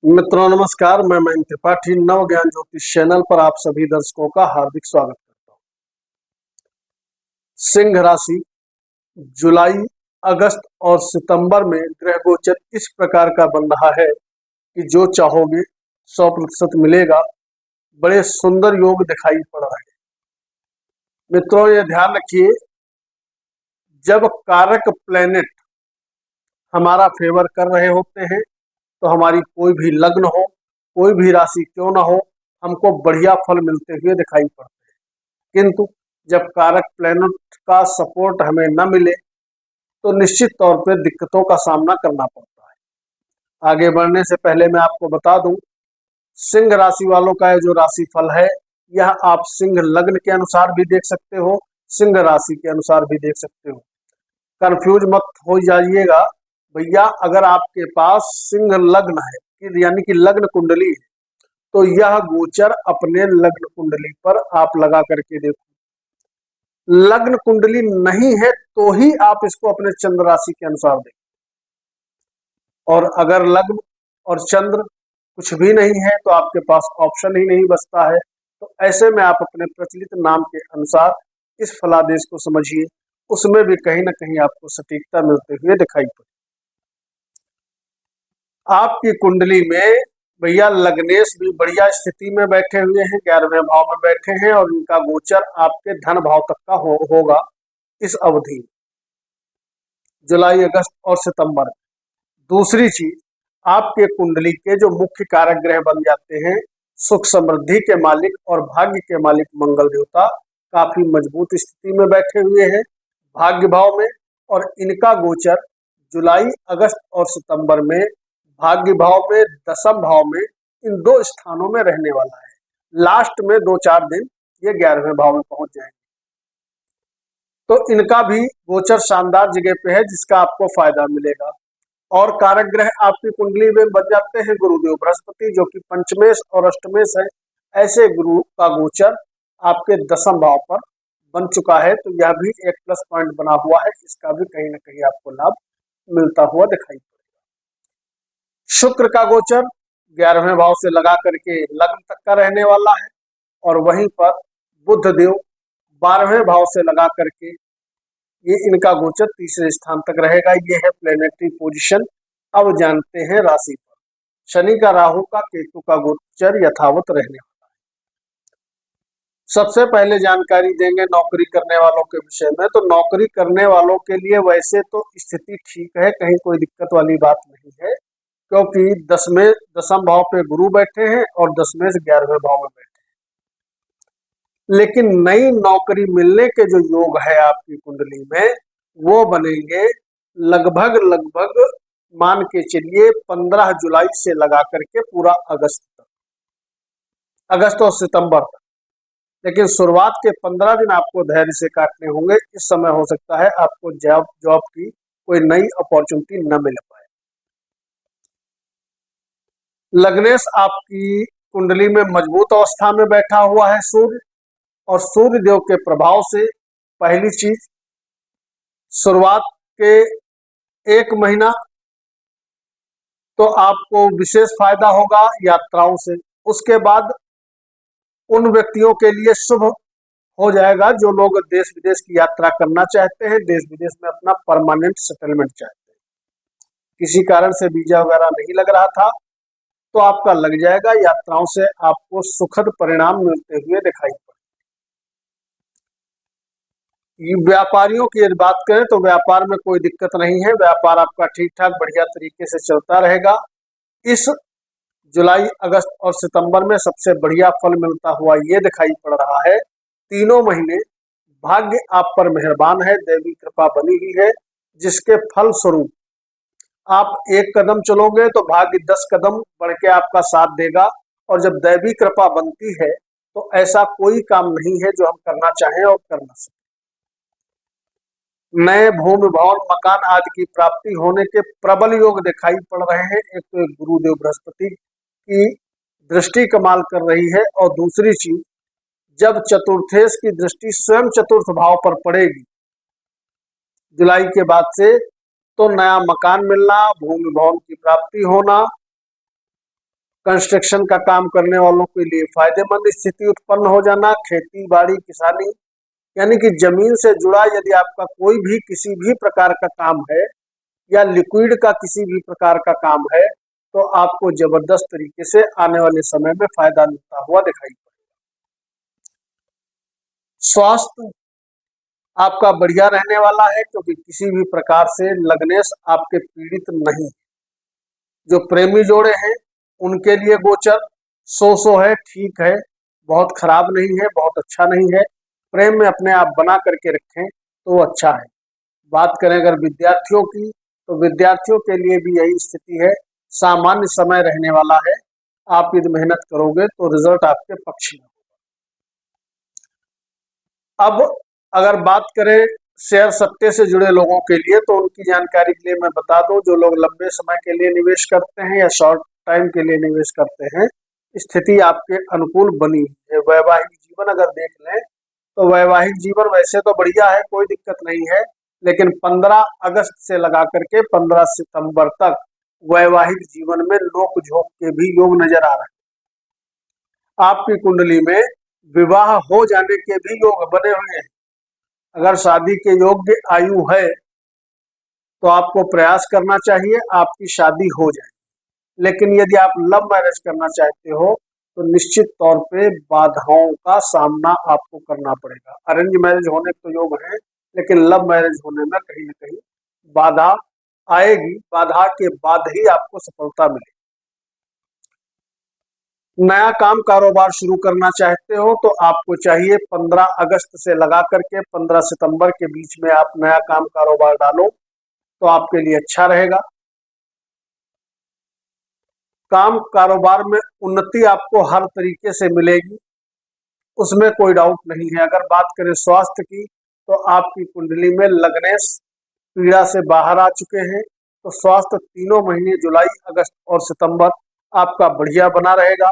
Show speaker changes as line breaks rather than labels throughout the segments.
मित्रों नमस्कार, मैं मयंक त्रिपाठी नव ज्ञान ज्योतिष चैनल पर आप सभी दर्शकों का हार्दिक स्वागत करता हूं। सिंह राशि जुलाई, अगस्त और सितंबर में ग्रह गोचर इस प्रकार का बन रहा है कि जो चाहोगे 100% मिलेगा। बड़े सुंदर योग दिखाई पड़ रहे हैं। मित्रों ये ध्यान रखिए, जब कारक प्लेनेट हमारा फेवर कर रहे होते हैं तो हमारी कोई भी लग्न हो, कोई भी राशि क्यों ना हो, हमको बढ़िया फल मिलते हुए दिखाई पड़ते हैं। किंतु जब कारक प्लेनेट का सपोर्ट हमें न मिले तो निश्चित तौर पर दिक्कतों का सामना करना पड़ता है। आगे बढ़ने से पहले मैं आपको बता दूं, सिंह राशि वालों का जो राशि फल है यह आप सिंह लग्न के अनुसार भी देख सकते हो, सिंह राशि के अनुसार भी देख सकते हो। कंफ्यूज मत हो जाइएगा भैया, अगर आपके पास सिंह लग्न है यानी कि लग्न कुंडली है तो यह गोचर अपने लग्न कुंडली पर आप लगा करके देखो। लग्न कुंडली नहीं है तो ही आप इसको अपने चंद्र राशि के अनुसार देखो, और अगर लग्न और चंद्र कुछ भी नहीं है तो आपके पास ऑप्शन ही नहीं बचता है। तो ऐसे में आप अपने प्रचलित नाम के अनुसार इस फलादेश को समझिए, उसमें भी कहीं ना कहीं आपको सटीकता मिलते हुए दिखाई पड़े। आपकी कुंडली में भैया लग्नेश भी बढ़िया स्थिति में बैठे हुए हैं, 11वें भाव में बैठे हैं और इनका गोचर आपके धन भाव तक का होगा इस अवधि, जुलाई, अगस्त और सितंबर। दूसरी चीज, आपके कुंडली के जो मुख्य कारक ग्रह बन जाते हैं, सुख समृद्धि के मालिक और भाग्य के मालिक मंगल देवता काफी मजबूत स्थिति में बैठे हुए हैं भाग्य भाव में, और इनका गोचर जुलाई, अगस्त और सितंबर में भाग्य भाव में, दशम भाव में, इन दो स्थानों में रहने वाला है। लास्ट में 2-4 दिन ये 11वें भाव में पहुंच जाएंगे। तो इनका भी गोचर शानदार जगह पे है जिसका आपको फायदा मिलेगा। और कारक ग्रह आपकी कुंडली में बन जाते हैं गुरुदेव बृहस्पति, जो कि पंचमेश और अष्टमेश है। ऐसे गुरु का गोचर आपके दशम भाव पर बन चुका है, तो यह भी एक प्लस पॉइंट बना हुआ है, इसका भी कहीं ना कहीं आपको लाभ मिलता हुआ दिखाई पड़ेगा। शुक्र का गोचर 11वें भाव से लगा करके लग्न तक का रहने वाला है, और वहीं पर बुध देव 12वें भाव से लगा करके ये इनका गोचर तीसरे स्थान तक रहेगा। ये है प्लेनेटरी पोजीशन। अब जानते हैं राशि पर। शनि का, राहु का, केतु का गोचर यथावत रहने वाला है। सबसे पहले जानकारी देंगे नौकरी करने वालों के विषय में। तो नौकरी करने वालों के लिए वैसे तो स्थिति ठीक है, कहीं कोई दिक्कत वाली बात नहीं है, क्योंकि दसम भाव पे गुरु बैठे हैं और दसवें से 11वें भाव में बैठे हैं। लेकिन नई नौकरी मिलने के जो योग है आपकी कुंडली में, वो बनेंगे लगभग मान के चलिए 15 जुलाई से लगा करके पूरा अगस्त तक, अगस्त और सितंबर तक। लेकिन शुरुआत के 15 दिन आपको धैर्य से काटने होंगे। इस समय हो सकता है आपको जॉब की कोई नई अपॉर्चुनिटी न मिल पाए। लग्नेश आपकी कुंडली में मजबूत अवस्था में बैठा हुआ है सूर्य, और सूर्य देव के प्रभाव से पहली चीज, शुरुआत के 1 महीना तो आपको विशेष फायदा होगा यात्राओं से। उसके बाद उन व्यक्तियों के लिए शुभ हो जाएगा जो लोग देश विदेश की यात्रा करना चाहते हैं, देश विदेश में अपना परमानेंट सेटलमेंट चाहते हैं। किसी कारण से वीजा वगैरह नहीं लग रहा था तो आपका लग जाएगा। यात्राओं से आपको सुखद परिणाम मिलते हुए दिखाई पड़े। व्यापारियों की यदि बात करें तो व्यापार में कोई दिक्कत नहीं है, व्यापार आपका ठीक ठाक बढ़िया तरीके से चलता रहेगा। इस जुलाई, अगस्त और सितंबर में सबसे बढ़िया फल मिलता हुआ ये दिखाई पड़ रहा है। तीनों महीने भाग्य आप पर मेहरबान है, दैवी कृपा बनी हुई है, जिसके फल स्वरूप आप 1 कदम चलोगे तो भाग्य 10 कदम बढ़ के आपका साथ देगा। और जब दैवी कृपा बनती है तो ऐसा कोई काम नहीं है जो हम करना चाहें और कर ना सकें। नए भूमि, भवन, मकान आदि की प्राप्ति होने के प्रबल योग दिखाई पड़ रहे हैं। एक तो एक गुरुदेव बृहस्पति की दृष्टि कमाल कर रही है, और दूसरी चीज, जब चतुर्थेश की दृष्टि स्वयं चतुर्थ भाव पर पड़ेगी जुलाई के बाद से, तो नया मकान मिलना, भूमि भवन की प्राप्ति होना, कंस्ट्रक्शन का काम करने वालों के लिए फायदेमंद स्थिति उत्पन्न हो जाना, खेती बाड़ी किसानी यानी कि जमीन से जुड़ा यदि आपका कोई भी किसी भी प्रकार का काम है या लिक्विड का किसी भी प्रकार का काम है तो आपको जबरदस्त तरीके से आने वाले समय में फायदा मिलता हुआ दिखाई पड़ेगा। स्वास्थ्य आपका बढ़िया रहने वाला है क्योंकि किसी भी प्रकार से लग्नेश आपके पीड़ित नहीं। जो प्रेमी जोड़े हैं उनके लिए गोचर सो है, ठीक है, बहुत खराब नहीं है, बहुत अच्छा नहीं है। प्रेम में अपने आप बना करके रखें तो अच्छा है। बात करें अगर विद्यार्थियों की तो विद्यार्थियों के लिए भी यही स्थिति है, सामान्य समय रहने वाला है। आप यदि मेहनत करोगे तो रिजल्ट आपके पक्ष में होगा। अब अगर बात करें शेयर सट्टे से जुड़े लोगों के लिए तो उनकी जानकारी के लिए मैं बता दूं, जो लोग लंबे समय के लिए निवेश करते हैं या शॉर्ट टाइम के लिए निवेश करते हैं, स्थिति आपके अनुकूल बनी है। वैवाहिक जीवन अगर देख लें तो वैवाहिक जीवन वैसे तो बढ़िया है, कोई दिक्कत नहीं है, लेकिन 15 अगस्त से लगा करके 15 सितंबर तक वैवाहिक जीवन में नोक झोंक के भी योग नजर आ रहे हैं। आपकी कुंडली में विवाह हो जाने के भी योग बने हुए हैं। अगर शादी के योग्य आयु है तो आपको प्रयास करना चाहिए आपकी शादी हो जाए। लेकिन यदि आप लव मैरिज करना चाहते हो तो निश्चित तौर पे बाधाओं का सामना आपको करना पड़ेगा। अरेंज मैरिज होने तो योग है, लेकिन लव मैरिज होने में कहीं ना कहीं बाधा आएगी। बाधा के बाद ही आपको सफलता मिलेगी। नया काम कारोबार शुरू करना चाहते हो तो आपको चाहिए 15 अगस्त से लगा करके 15 सितंबर के बीच में आप नया काम कारोबार डालो तो आपके लिए अच्छा रहेगा। काम कारोबार में उन्नति आपको हर तरीके से मिलेगी, उसमें कोई डाउट नहीं है। अगर बात करें स्वास्थ्य की तो आपकी कुंडली में लग्नेश पीड़ा से बाहर आ चुके हैं, तो स्वास्थ्य तीनों महीने जुलाई, अगस्त और सितंबर आपका बढ़िया बना रहेगा।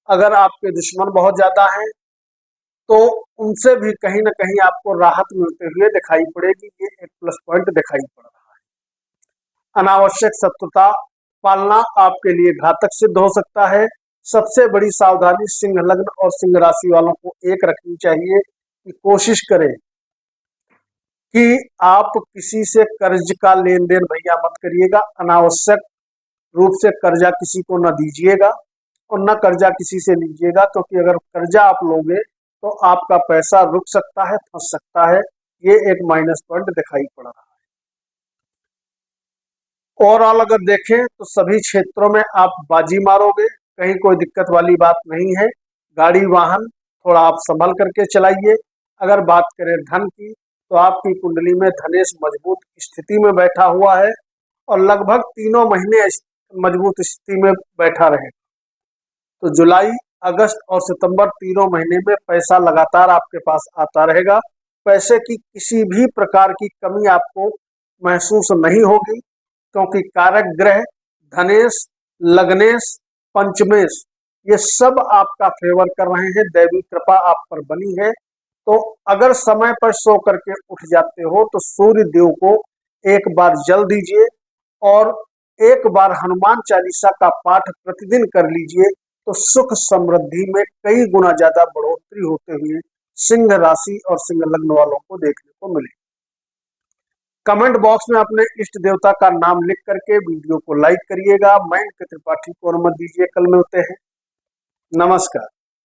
अगर आपके दुश्मन बहुत ज्यादा हैं तो उनसे भी कहीं ना कहीं आपको राहत मिलते हुए दिखाई पड़ेगी। ये एक प्लस पॉइंट दिखाई पड़ रहा है। अनावश्यक शत्रुता पालना आपके लिए घातक सिद्ध हो सकता है। सबसे बड़ी सावधानी सिंह लग्न और सिंह राशि वालों को एक रखनी चाहिए कि कोशिश करें कि आप किसी से कर्ज का लेन देन भैया मत करिएगा। अनावश्यक रूप से कर्जा किसी को न दीजिएगा और न कर्जा किसी से लीजिएगा, क्योंकि अगर कर्जा आप लोगे तो आपका पैसा रुक सकता है, फंस सकता है। ये एक माइनस पॉइंट दिखाई पड़ रहा है। ओवरऑल अगर देखें तो सभी क्षेत्रों में आप बाजी मारोगे, कहीं कोई दिक्कत वाली बात नहीं है। गाड़ी वाहन थोड़ा आप संभल करके चलाइए। अगर बात करें धन की तो आपकी कुंडली में धनेश मजबूत स्थिति में बैठा हुआ है और लगभग तीनों महीने मजबूत स्थिति में बैठा रहेगा। तो जुलाई, अगस्त और सितंबर तीनों महीने में पैसा लगातार आपके पास आता रहेगा। पैसे की किसी भी प्रकार की कमी आपको महसूस नहीं होगी, क्योंकि कारक ग्रह धनेश, लग्नेश, पंचमेश ये सब आपका फेवर कर रहे हैं। दैवी कृपा आप पर बनी है। तो अगर समय पर सो करके उठ जाते हो तो सूर्य देव को एक बार जल दीजिए और एक बार हनुमान चालीसा का पाठ प्रतिदिन कर लीजिए, तो सुख समृद्धि में कई गुना ज्यादा बढ़ोतरी होते हुए सिंह राशि और सिंह लग्न वालों को देखने को मिले। कमेंट बॉक्स में अपने इष्ट देवता का नाम लिख करके वीडियो को लाइक करिएगा। मैं त्रिपाठी को अनुमति दीजिए। कल मिलते हैं। नमस्कार।